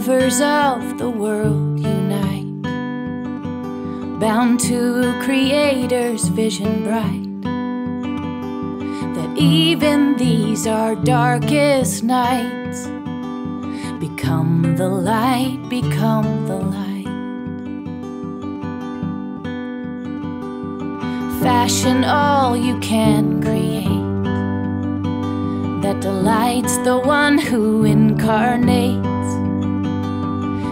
lovers of the world unite, bound to Creator's vision bright, that even these our darkest nights become the light, become the light. Fashion all you can create that delights the one who incarnates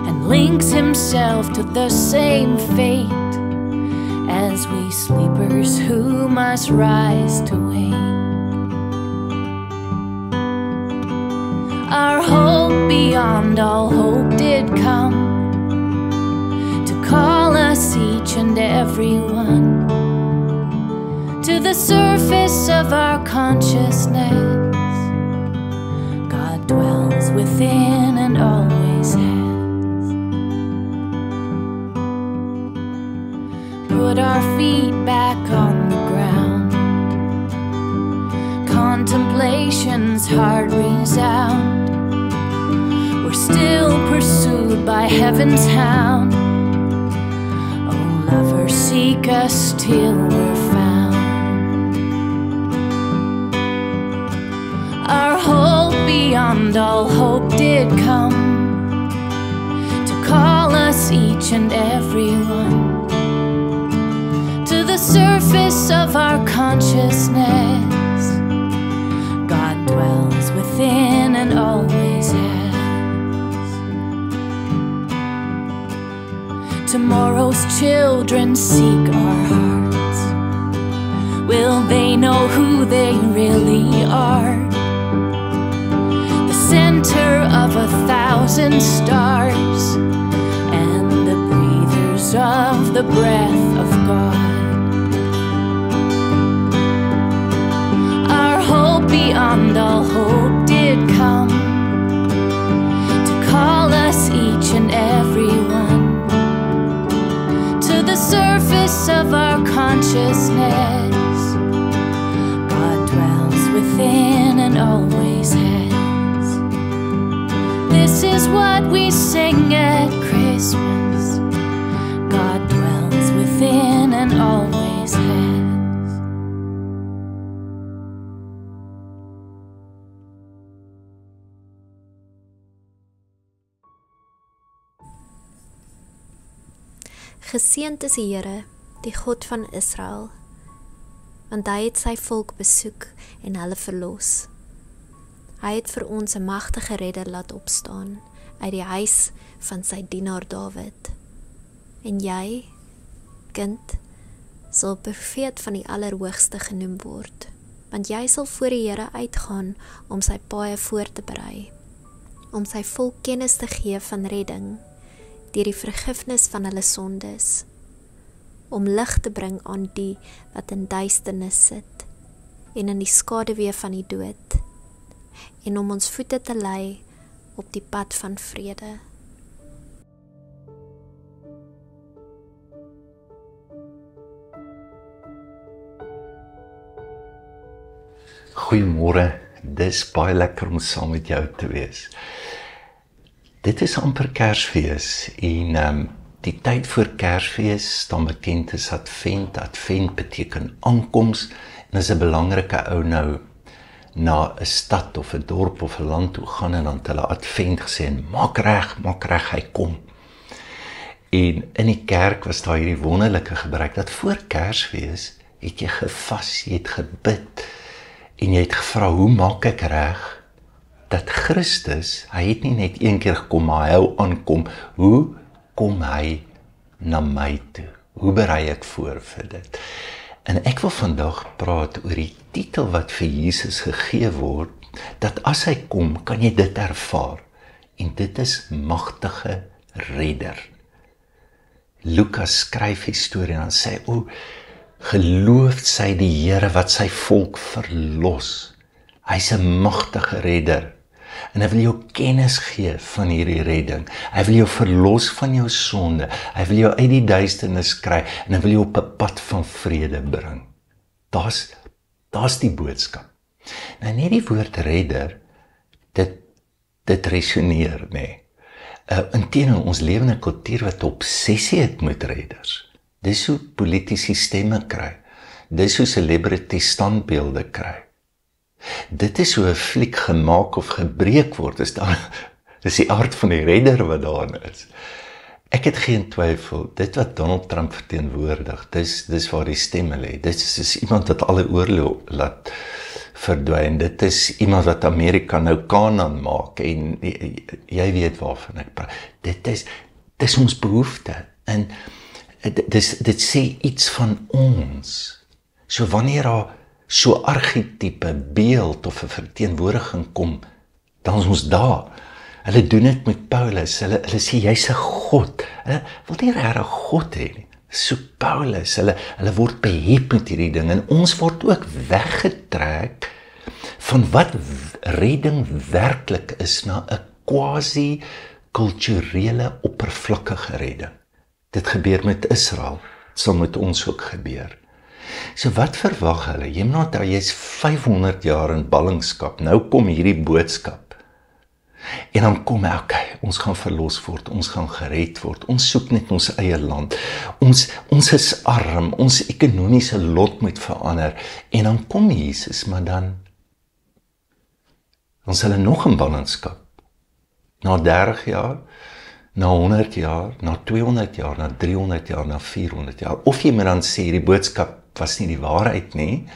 and links himself to the same fate as we sleepers who must rise to wake. Our hope beyond all hope did come to call us each and every one to the surface of our consciousness. God dwells within and always has. Put our feet back on the ground, contemplation's hard resound. We're still pursued by heaven's hound. Oh, lover, seek us till we're found. Our hope beyond all hope did come to call us each and every one to the surface of our consciousness. God dwells within and always has. Tomorrow's children seek our hearts. Will they know who they really are? Center of 1,000 stars and the breathers of the breath of God. Our hope beyond all hope did come to call us each and every one to the surface of our consciousness. God dwells within and always has. This is what we sing at Christmas. God dwells within and always has. Geseënd is die Here, die God van Israel, want hy het sy volk besoek en hulle verlos. Hy het vir ons 'n magtige redder laat opstaan uit die huis van sy dienaar Dawid. En jy, kind, sal profeet van die Allerhoogste genoem word, want jy sal voor die Here uitgaan om sy paaie voor te berei, om sy volk kennis te gee van redding deur die vergifnis van hulle sondes, om lig te bring aan die wat in duisternis sit en in die skaduwee van die dood, en om ons voete te lei op die pad van vrede. Goeiemôre, dis baie lekker om saam met jou te wees. Dit is amper Kersfees en die tyd voor Kersfees staan bekend as Advent. Advent beteken aankoms en is 'n belangrike ou nou na 'n stad of 'n dorp of 'n land toe gaan en dan het hulle Advent gesê en maak reg, hy kom. En in die kerk was daar hierdie wonderlike gebruik dat voor Kersfees het jy gevas, jy het gebid en jy het gevra, hoe maak ek reg dat Christus, hy het nie net een keer gekom, maar hy aankom, hoe kom hy na my toe? Hoe berei ek voor vir dit? En ek wil vandag praat oor die titel wat vir Jesus gegee word, dat as hy kom, kan jy dit ervaar. En dit is magtige redder. Lukas skryf die storie en dan sê, geloof sy die Here wat sy volk verlos. Hy's 'n magtige redder. En hy wil jou kennis gee van hierdie redding. Hy wil jou verlos van jou sonde. Hy wil jou uit die duisternis kry en hy wil jou op 'n pad van vrede bring. Daar's die boodskap. Nou net die woord redder, dit resoneer, nee. Inteendeel, ons lewe in 'n kultuur wat 'n obsessie het met redders. Dis hoe politici stemme kry. Dis hoe celebrities standbeelde kry. Dit is hoe 'n fliek gemaak of gebreek word. Dis die aard van die redder wat daarin is. Ek het geen twyfel, dit wat Donald Trump verteenwoordig, dis waar die stemme lê. Dit is iemand wat alle oorlog laat verdwyn. Dit is iemand wat Amerika nou Kanaan maak en jy weet waarvan ek praat. Dit is ons behoefte en dit sê iets van ons. So wanneer daar so archetype beeld of 'n verteenwoordiging kom, dan is ons daar. Hulle doen dit met Paulus. Hulle sê jy's 'n God. Hulle wil nie regtig God hê nie. So Paulus, hulle word behep met hierdie ding en ons word ook weggetrek van wat redding werklik is na 'n quasi-kulturele oppervlakkige redding. Dit gebeur met Israel, dit sal met ons ook gebeur. So wat verwag hulle? Jy moet onthou, jy's 500 jaar in ballingskap. Nou kom hierdie boodskap. En dan kom ons gaan verlos word, ons gaan gered word. Ons soek net ons eie land. Ons is arm, ons ekonomiese lot moet verander. En dan kom Jesus, maar dan is hulle nog in ballingskap. Na 30 jaar, na 100 jaar, na 200 jaar, na 300 jaar, na 400 jaar. Of jy moet dan sê, die boodskap was nie die waarheid nie.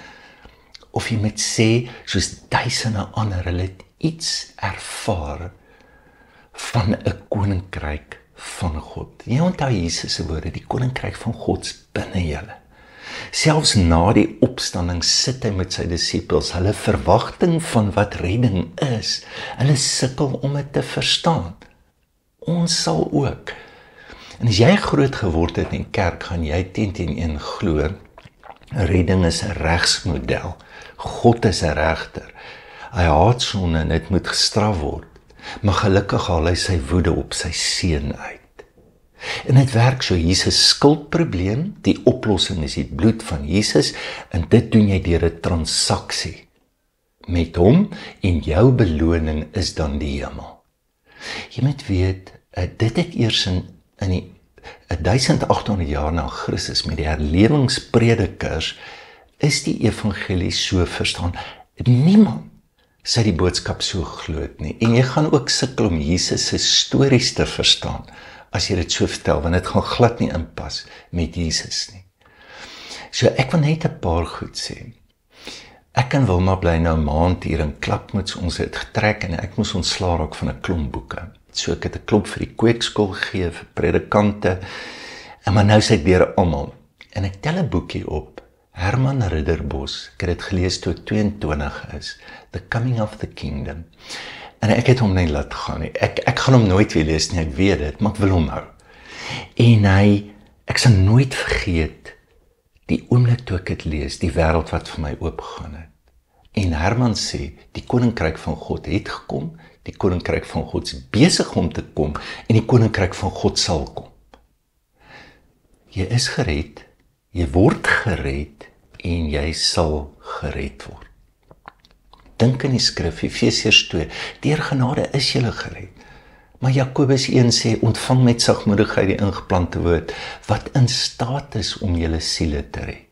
Of jy moet sê, soos duisende ander, hulle het iets ervaar van 'n koninkryk van God. Jy onthou Jesus se woorde, die koninkryk van God's binne julle. Selfs na die opstanding sit hy met sy disippels, hulle verwagting van wat redding is, hulle sukkel om dit te verstaan. Ons sal ook. En as jy groot geword het in kerk, gaan jy 10-1 glo, redding is 'n regsmodel. God is 'n regter. Hy haat sonde en dit moet gestraf word. Maar gelukkig haal hy sy woede op sy seun uit. En dit werk so, Jesus skuldprobleem, die oplossing is die bloed van Jesus, en dit doen jy deur 'n transaksie met hom, en jou beloning is dan die hemel. Jy moet weet, dit het eers in die 1800 jaar na Christus met die herlewingspredikers is die evangelie so verstaan. Niemand sy die boodskap so glo nie. En jy gaan ook sukkel om Jesus se stories te verstaan as jy dit so vertel, want dit gaan glad nie inpas met Jesus nie. So ek wil net 'n paar goed sê. Ek en Wilma bly nou 'n maand hier in Klapmuts, ons het getrek en ek moes ontslaa raak van 'n klomp boeke. So ek het 'n klomp vir die kweekskool gegee, vir predikante, en maar nou sê ek deur almal. En ek tel 'n boekie op, Herman Ridderbos, ek het dit gelees toe ek 22 is, The Coming of the Kingdom. En ek het hom nie laat gaan nie. Ek gaan hom nooit weer lees nie, ek weet dit, maar ek wil hom hou. En ek sal nooit vergeet die oomblik toe ek het lees, die wêreld wat vir my oopgegaan het. En Herman sê, die koninkryk van God het gekom, die koninkryk van God is besig om te kom, en die koninkryk van God sal kom. Jy is gered, jy word gered, en jy sal gered word. Dink in die skrif, Efesiërs 2, deur genade is julle gered. Maar Jakobus 1 sê, ontvang met sagmoedigheid die ingeplante woord, wat in staat is om julle siele te red.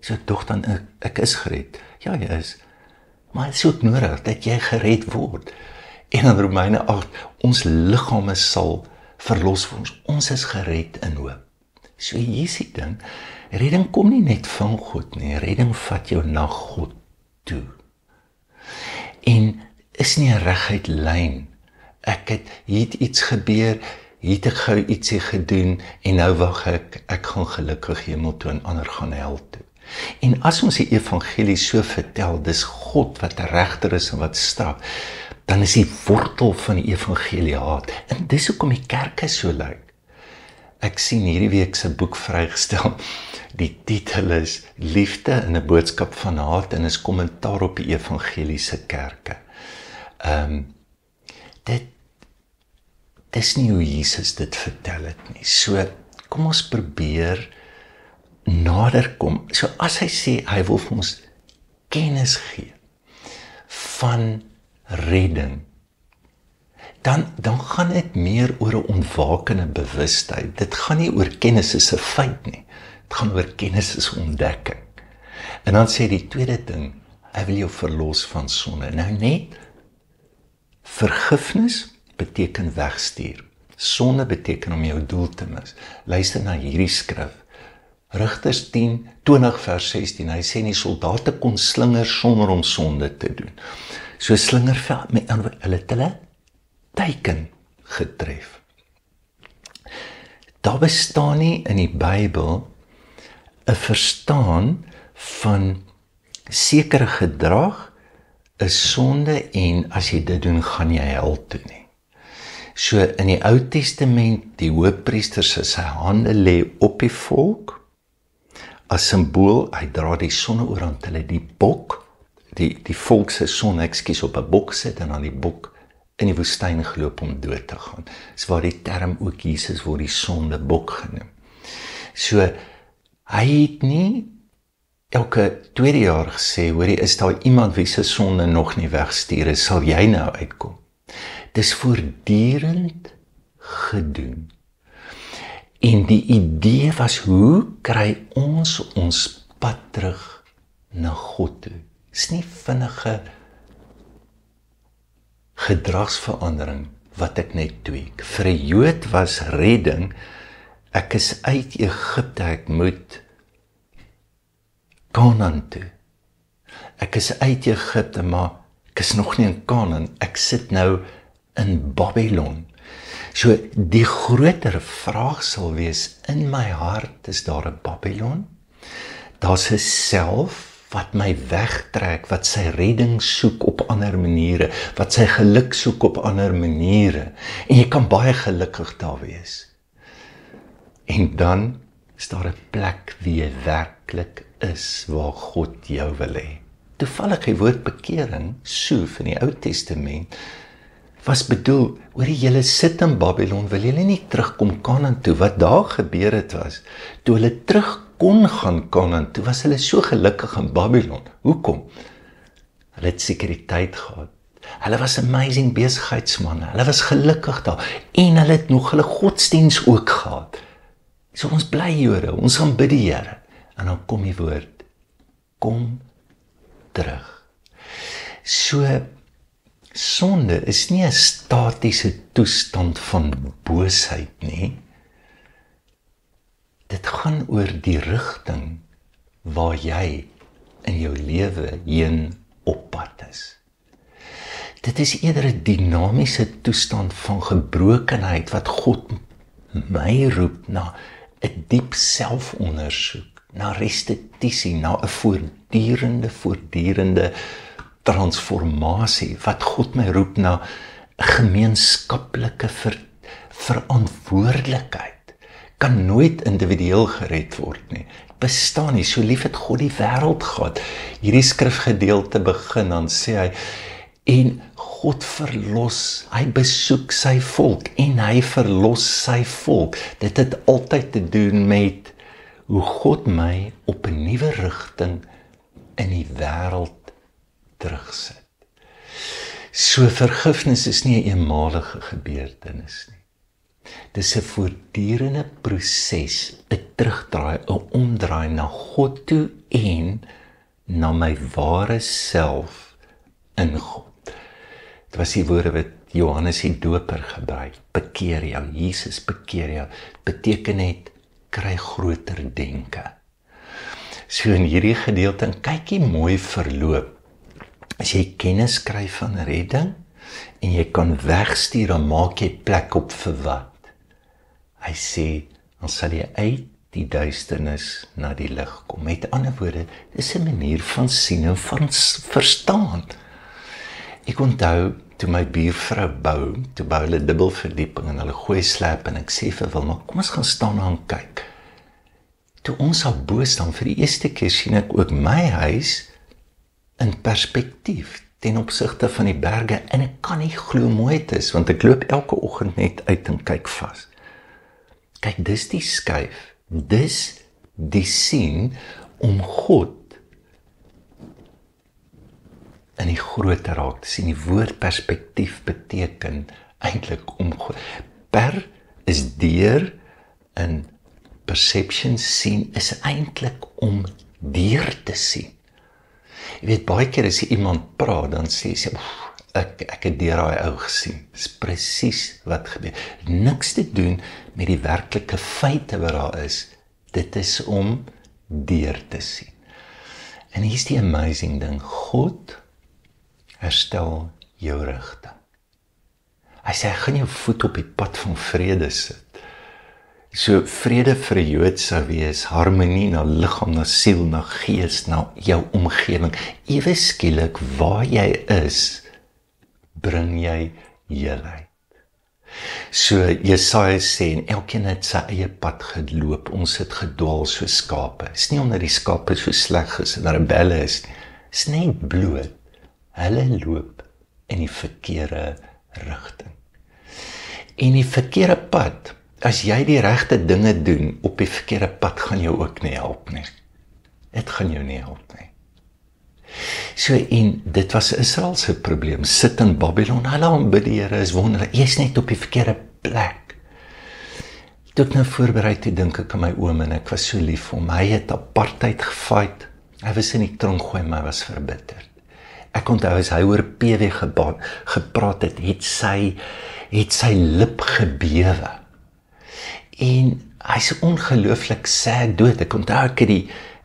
So tog dan, ek is gered. Ja, jy is. Maar het is ook nodig, dat jy gered word. En in Romeine 8, ons liggame sal verlos word. Ons is gered in hoop. So hier is die ding, redding kom nie net van God nie, redding vat jou na God toe. En is nie 'n reguit lyn. Hier het iets gebeur, hier het ek gou ietsie gedoen, en nou wag ek gaan gelukkig hemel toe en ander gaan hel toe. En as ons die evangelie so vertel, dis God wat 'n regter is en wat straf, dan is die wortel van die evangelie haat. En dis hoekom die kerke so lyk. Ek sien hierdie week se boek vrygestel. Die titel is Liefde in 'n boodskap van haat en is kommentaar op die evangeliese kerke. Dit is nie hoe Jesus dit vertel het nie. So kom ons probeer nader kom. So as hy sê hy wil vir ons kennis gee van redding, dan gaan dit meer oor 'n ontwakende bewustheid. Dit gaan nie oor kennis as 'n feit nie. Dit gaan oor kennis as ontdekking. En dan sê die tweede ding, hy wil jou verlos van sonde. Nou net, vergifnis beteken wegstuur. Sonde beteken om jou doel te mis. Luister na hierdie skrif. Rigters 10:20 vers 16, hy sê die soldate kon slinger sonder om sonde te doen. So slingerveld, met ander woorde, hulle teiken getref. Daar bestaan nie in die Bybel 'n verstaan van sekere gedrag is sonde en as jy dit doen, gaan jy hel toe nie. So in die Ou Testament, die hoëpriester sy hande lê op die volk, as simbool, hy dra die sonneoorhand, hulle die bok, die volk se son, op 'n bok sit en dan die bok in die woestyn geloop om dood te gaan. Dis waar die term ook Jesus word die sondebok genoem. So, hy het nie elke tweede jaar gesê, hoorie, is daar iemand wie se sonde nog nie wegstuur is, sal jy nou uitkom. Dis voortdurend gedoen. En die idee was, hoe kry ons pad terug na God toe? Dis nie vinnige gedragsverandering wat ek net tweak. Vir 'n Jood was redding, ek is uit Egipte, ek moet Kanaan toe. Ek is uit Egipte, maar ek is nog nie in Kanaan, ek sit nou in Babylon. So die groter vraag sal wees, in my hart is daar 'n Babylon, daar's 'n self wat my wegtrek, wat sy redding soek op ander maniere, wat sy geluk soek op ander maniere, en jy kan baie gelukkig daar wees. En dan is daar 'n plek wie jy werklik is, waar God jou wil hê. Toevallig die woord bekering, soef in die Ou Testament, was bedoel, oor julle sit in Babylon, wil julle nie terugkom Kanaan toe. Wat daar gebeur het was, toe hulle terug kon gaan Kanaan toe, was hulle so gelukkig in Babylon. Hoekom? Hulle het sekuriteit gehad. Hulle was amazing besigheidsmanne. Hulle was gelukkig daar. En hulle het nog hulle godsdiens ook gehad. So ons bly Jode, ons aanbid die Here. En dan kom die woord, kom terug. So, sonde is nie 'n statiese toestand van boosheid nie. Dit gaan oor die rigting waar jy in jou lewe heen op pad is. Dit is eerder 'n dinamiese toestand van gebrokenheid wat God my roep na 'n diep selfondersoek, na restituisie, na 'n voortdurende transformasie, wat God my roep na 'n gemeenskaplike verantwoordelikheid. Kan nooit individueel gered word nie. Bestaan nie, so lief het God die wêreld gehad. Hierdie skrifgedeelte begin, dan sê hy, en God verlos, hy besoek sy volk, en hy verlos sy volk. Dit het altyd te doen met hoe God my op 'n nuwe rigting in die wêreld terugsit. So vergifnis is nie 'n eenmalige gebeurtenis nie. Dis 'n voortdurende proses, 'n terugdraai, 'n omdraai na God toe en na my ware self in God. Dit was die woorde wat Johannes die Doper gebruik. Bekeer jou, Jesus bekeer jou. Beteken net, kry groter denke. So in hierdie gedeelte, en kyk jy mooi verloop. As jy kennis kry van redding, en jy kan wegstuur, dan maak jy plek op vir wat? Hy sê, dan sal jy uit die duisternis na die lig kom. Met ander woorde, dis 'n manier van sien en van verstaan. Ek onthou, toe my buurvrou toe bou hulle dubbelverdieping en hulle gooi slap en ek sê vir Wilma, kom ons gaan staan en kyk. Toe ons al bo staan, vir die eerste keer sien ek ook my huis in perspektief ten opsigte van die berge en ek kan nie glo mooi dit is, want ek loop elke oggend net uit en kyk vas. Kyk, dis die skuif, dis die sien om God in die groot raak te sien. Die woord perspektief beteken eintlik om per is deur in perception sien is eintlik om deur te sien. Jy weet, baie keer as iemand praat, dan sê sy, ek het deur daai ou gesien. Dis presies wat gebeur. Niks te doen met die werklike feite wat daar is. Dit is om deur te sien. En hier is die amazing ding. God herstel jou rigting. Hy sê, ek gaan jou voet op die pad van vrede sit. So vrede vir 'n Jood sou wees, harmonie na liggaam, na siel, na gees, na jou omgewing. Ewe skielik, waar jy is, bring jy heelheid. So Jesaja sê, en elkeen het sy eie pad geloop, ons het gedwaal so skape. Dit is nie omdat die skape so sleg is en rebelle is nie. Dit is net bloot. Hulle loop in die verkeerde rigting. En die verkeerde pad, as jy die regte dinge doen op die verkeerde pad, gaan jou ook nie help nie. Dit gaan jou nie help nie. So, en dit was Israel se probleem. Sit in Babylon, hulle aanbid die Here, is wonderlik. Jy is net op die verkeerde plek. Toe ek nou voorberei toe dink ek aan my oom en ek was so lief vir hom. Hy het apartheid gefight. Hy was in die tronk gooi, maar hy was verbitterd. Ek onthou as hy oor PW gepraat het, het sy lip gebewe. En hy's ongelooflik sad dood. Ek onthou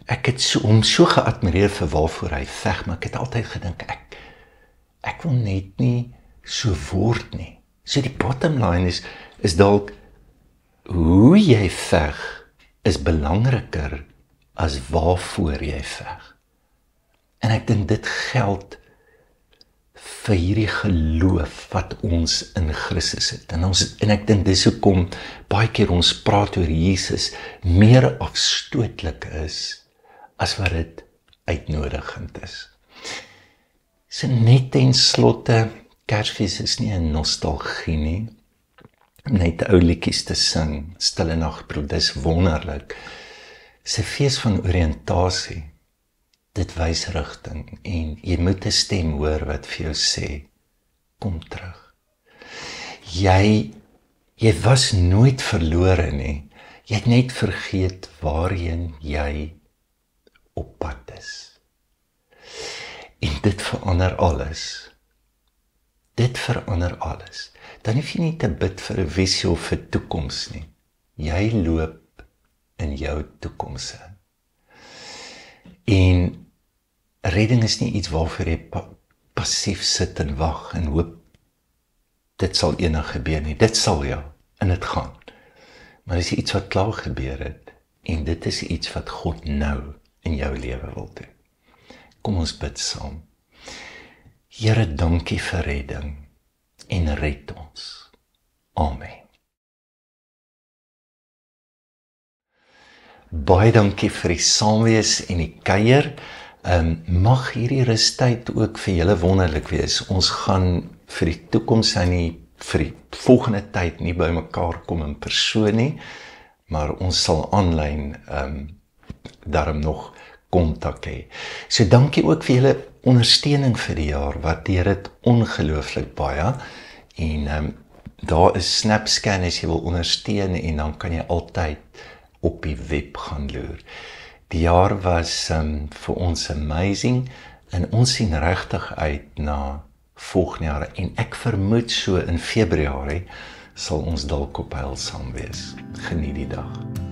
ek het hom so geadmireer vir waarvoor hy veg, maar ek het altyd gedink, ek wil net nie so word nie. So die bottom line is dalk, hoe jy veg is belangriker as waarvoor jy veg. En ek dink dit geld vir hierdie geloof wat ons in Christus het. En ek dink dis hoekom baie keer ons praat oor Jesus meer afstootlik is as wat dit uitnodigend is. So net ten slotte, Kersfees is nie 'n nostalgie nie. Net ou liedjies te sing, Stille Nagbrood, dis wonderlik. Dis 'n fees van oriëntasie. Dit wys rigting en jy moet 'n stem hoor wat vir jou sê, kom terug. Jy was nooit verlore nie. Jy het net vergeet waarheen jy op pad is. En dit verander alles. Dit verander alles. Dan hoef jy nie te bid vir 'n visie of 'n toekoms nie. Jy loop in jou toekoms in. En redding is nie iets waarvoor jy passief sit en wag en hoop dit sal eendag gebeur nie. Dit sal ja, en dit gaan. Maar dit is iets wat klaar gebeur het en dit is iets wat God nou in jou lewe wil doen. Kom ons bid saam. Here, dankie vir redding en red ons. Amen. Baie dankie vir die saamwees en die kuier. Mag hierdie rustyd ook vir julle wonderlik wees. Ons gaan vir die toekoms vir die volgende tyd nie by mekaar kom in persoon nie, maar ons sal aanlyn daarom nog kontak hê. So dankie ook vir julle ondersteuning vir die jaar, waardeer dit ongelooflik baie. En daar is SnapScan as jy wil ondersteun en dan kan jy altyd op die web gaan loer. Die jaar was vir ons amazing en ons sien regtig uit na volgende jaar en ek vermoed so in Februarie sal ons dalk op Heilsaam wees. Geniet die dag.